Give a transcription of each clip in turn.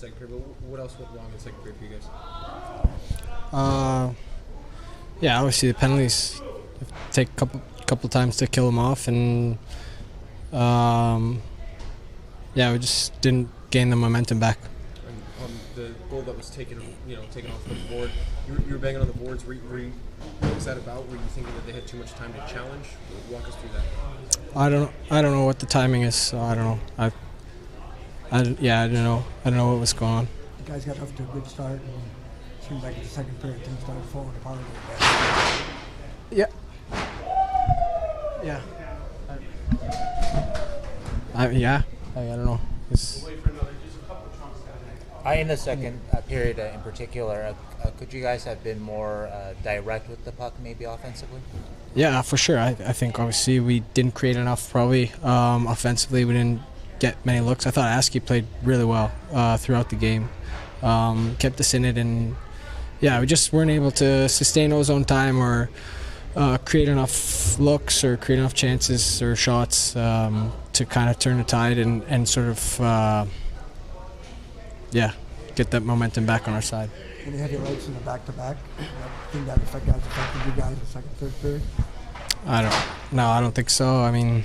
second period, but what else went wrong in the second period for you guys? Yeah, obviously the penalties take a couple times to kill them off, and we just didn't gain the momentum back. And on the goal that was taken off the board, you were banging on the boards. What was that about? Were you thinking that they had too much time to challenge? Walk us through that. I don't know what the timing is, so I don't know. I don't know what was going on. You guys got off to a good start, and it seems like the second period things started falling apart a little bit. Yeah. I don't know. In the second period in particular, could you guys have been more direct with the puck, maybe offensively? Yeah, for sure. I think obviously we didn't create enough probably. Offensively, we didn't get many looks. I thought Askey played really well throughout the game. Kept us in it, and we just weren't able to sustain those own time or create enough looks or create enough chances or shots to kind of turn the tide and sort of get that momentum back on our side. Any heavy lights in the back-to-back? I think that affected you guys in the second, third period? I don't think so. I mean,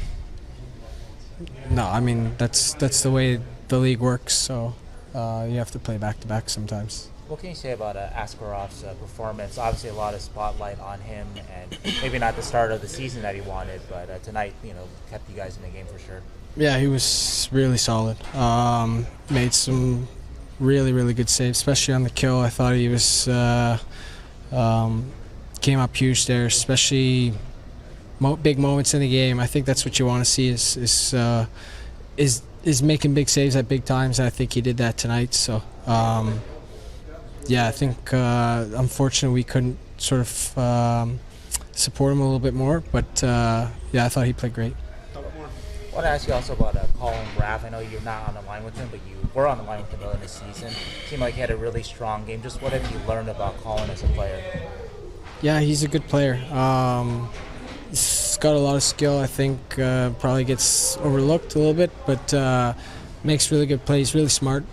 that's the way the league works. So you have to play back-to-back sometimes. What can you say about Askarof's performance? Obviously, a lot of spotlight on him, and maybe not the start of the season that he wanted, but tonight, kept you guys in the game for sure. Yeah, he was really solid. Made some really, really good saves, especially on the kill. I thought he was came up huge there, especially big moments in the game. I think that's what you want to see is making big saves at big times. And I think he did that tonight. So. I think unfortunately we couldn't sort of support him a little bit more, but I thought he played great. I want to ask you also about Colin Raff. I know you're not on the line with him, but you were on the line with him earlier in the season. It seemed like he had a really strong game. Just what have you learned about Colin as a player? Yeah, he's a good player. He's got a lot of skill. I think probably gets overlooked a little bit, but makes really good plays. Really smart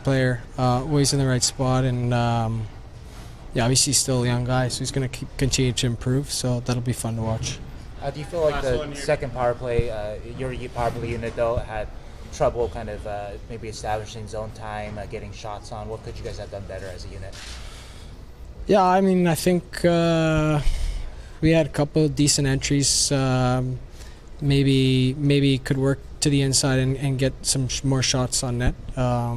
player. Always in the right spot, and obviously he's still a young guy, so he's going to continue to improve. So that'll be fun to watch. Do you feel like the second power play, your power play unit though, had trouble kind of maybe establishing zone time, getting shots on? What could you guys have done better as a unit? Yeah, I mean, I think we had a couple of decent entries. Maybe could work to the inside and get some more shots on net. I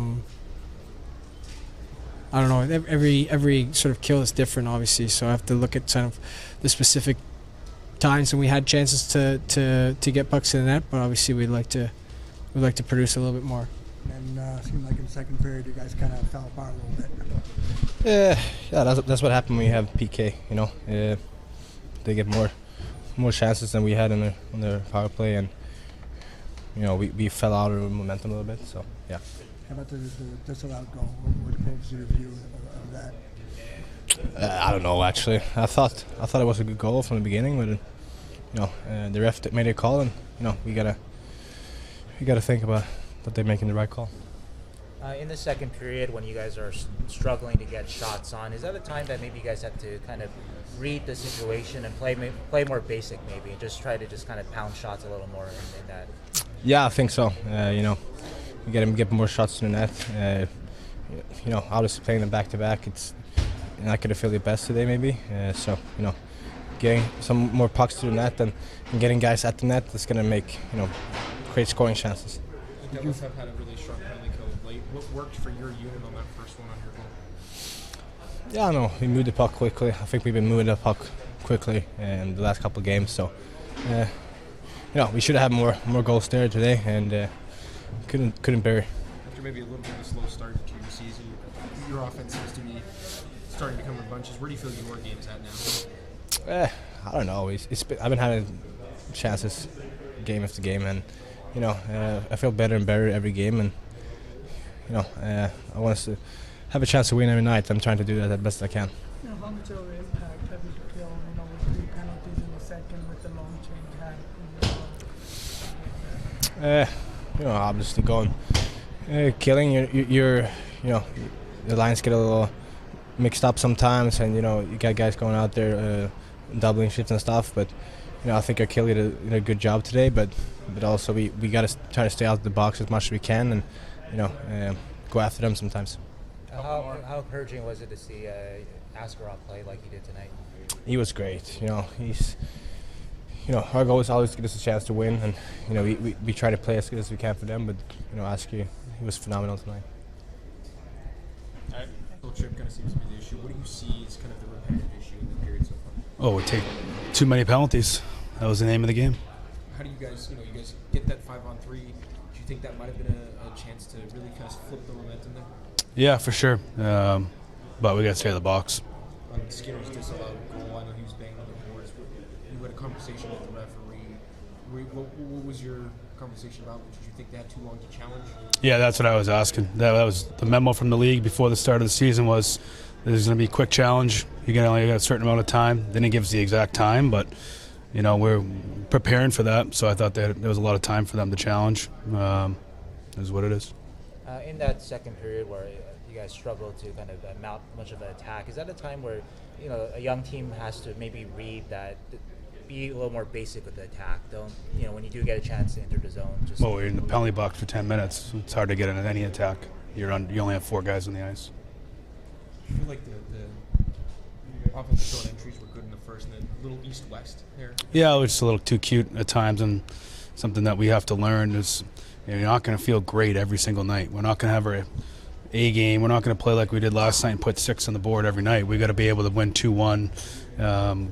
don't know. Every sort of kill is different, obviously. So I have to look at kind of the specific times when we had chances to get pucks in the net. But obviously, we'd like to produce a little bit more. And it seemed like in the second period, you guys kind of fell apart a little bit. That's what happened when you have PK. They get more chances than we had on their power play, and we fell out of momentum a little bit. So yeah. How about the disallowed goal? What was your view of that? I don't know actually. I thought it was a good goal from the beginning, but the ref made a call, and we gotta think about that they're making the right call. In the second period, when you guys are struggling to get shots on, is that a time that maybe you guys have to kind of read the situation and play more basic, maybe, and just try to kind of pound shots a little more in that? Yeah, I think so. We get more shots to the net. Obviously playing them back to back, it's not going to feel the best today, maybe. Getting some more pucks to the net and getting guys at the net is going to make create scoring chances. The Devils have had a really strong penalty kill of late. What worked for your unit on that first one on your goal? Yeah, I know. We moved the puck quickly. I think we've been moving the puck quickly in the last couple of games. So, we should have had more goals there today, and couldn't bury. After maybe a little bit of a slow start to the season, your offense seems to be starting to come in bunches. Where do you feel your game's at now? I don't know. I've been having chances game after game, and I feel better and better every game, and I want us to have a chance to win every night. I'm trying to do that as best I can. How much of an impact have you feel, with 3 penalties in the second with the long change had? Obviously going killing. you know, the lines get a little mixed up sometimes, and you know, you got guys going out there doubling shifts and stuff. But you know, I think Achille did a good job today. But also we got to try to stay out of the box as much as we can, and you know, go after them sometimes. How encouraging was it to see Askarov play like he did tonight? He was great. You know, our goal is always to get us a chance to win, and you know, we try to play as good as we can for them. But you know, Aski, he was phenomenal tonight. Trip kind of seems to be the issue. What do you see as kind of the repetitive issue in the period so far? Oh, we take too many penalties. That was the name of the game. How do you guys, you guys get that 5-on-3? Do you think that might have been a chance to really kind of flip the momentum there? Yeah, for sure. But we got to stay in the box. On Skinner's disallowed goal, I know he was banging on the boards. You had a conversation with the referee. What was your conversation about? Did you think they had too long to challenge? Yeah, that's what I was asking. That was the memo from the league before the start of the season was there's going to be a quick challenge. You only got a certain amount of time. They didn't give us the exact time, but you know, we're preparing for that. So I thought that there was a lot of time for them to challenge. Is what it is. In that second period where you guys struggled to kind of mount much of an attack, is that a time where you know a young team has to maybe read that? Be a little more basic with the attack. Don't, you know, when you do get a chance to enter the zone. Just Well, we're in the penalty box for 10 minutes. It's hard to get into any attack. You only have 4 guys on the ice. I feel like the offensive zone entries were good in the first, and then a little east-west there. Yeah, it's a little too cute at times, and something that we have to learn is you're not going to feel great every single night. We're not going to have our A game. We're not going to play like we did last night and put 6 on the board every night. We got to be able to win 2-1.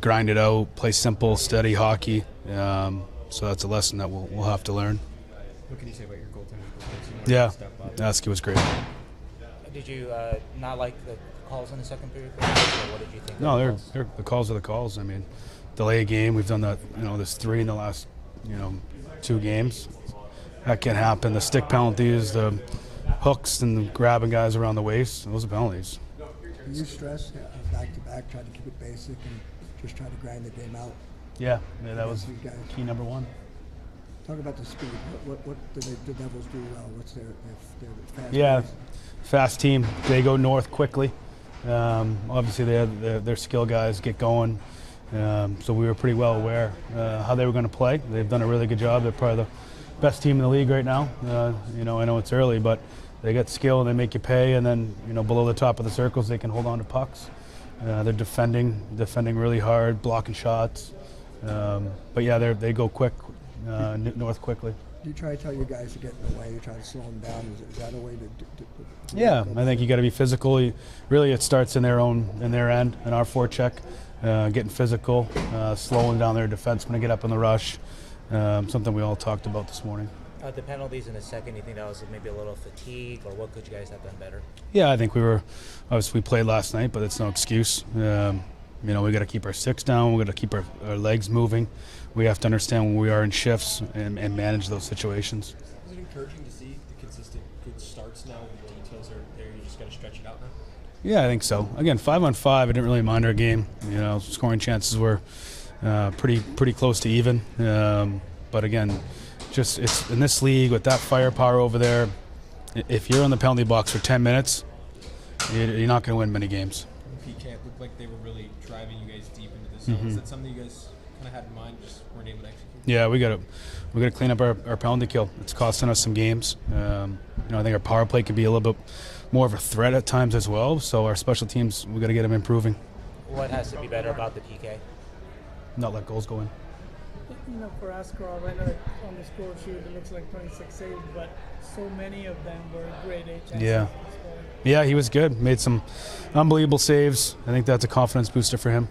Grind it out, play simple, steady hockey. So that's a lesson that we'll have to learn. What can you say about your goaltending? Yeah, Aski was great. Did you not like the calls in the second period? Or what did you think? No, the calls are the calls. I mean, delay a game. We've done that. You know, there's 3 in the last 2 games. That can happen. The stick penalties, the hooks, and the grabbing guys around the waist. Those are penalties. Can you stress back-to-back, try to keep it basic and just try to grind the game out? Yeah, that was key number 1. Talk about the speed. What do the Devils do well? What's their fast? Yeah, fast team. They go north quickly. Obviously, they have their skill guys get going. So we were pretty well aware how they were going to play. They've done a really good job. They're probably the best team in the league right now. I know it's early, but they get skill and they make you pay. And then below the top of the circles, they can hold on to pucks. They're defending really hard, blocking shots. But yeah, they go quick, north quickly. Do you try to tell your guys to get in the way? You try to slow them down. Is that a way to Yeah, I think you got to be physical. Really, it starts in their end, in our forecheck, getting physical, slowing down their defensemen to get up in the rush. Something we all talked about this morning. The penalties in the second, you think that was maybe a little fatigue, or what could you guys have done better? Yeah, I think we played last night, but it's no excuse. We got to keep our sticks down. We got to keep our legs moving. We have to understand when we are in shifts and manage those situations. Is it encouraging to see the consistent good starts now? The details are there. You just got to stretch it out now. Yeah, I think so. Again, 5-on-5, I didn't really mind our game. Scoring chances were pretty close to even. But again, just it's in this league with that firepower over there. If you're in the penalty box for 10 minutes, you're not going to win many games. PK looked like they were really driving you guys deep into the zone. Mm-hmm. Is that something you guys kind of had in mind, just weren't able to execute? Yeah, we got to clean up our penalty kill. It's costing us some games. I think our power play could be a little bit more of a threat at times as well. So our special teams, we got to get them improving. What has to be better about the PK? Not let goals go in. For Askarov, I know on the score sheet it looks like 26 saves, but so many of them were grade A chances. Yeah, he was good. Made some unbelievable saves. I think that's a confidence booster for him.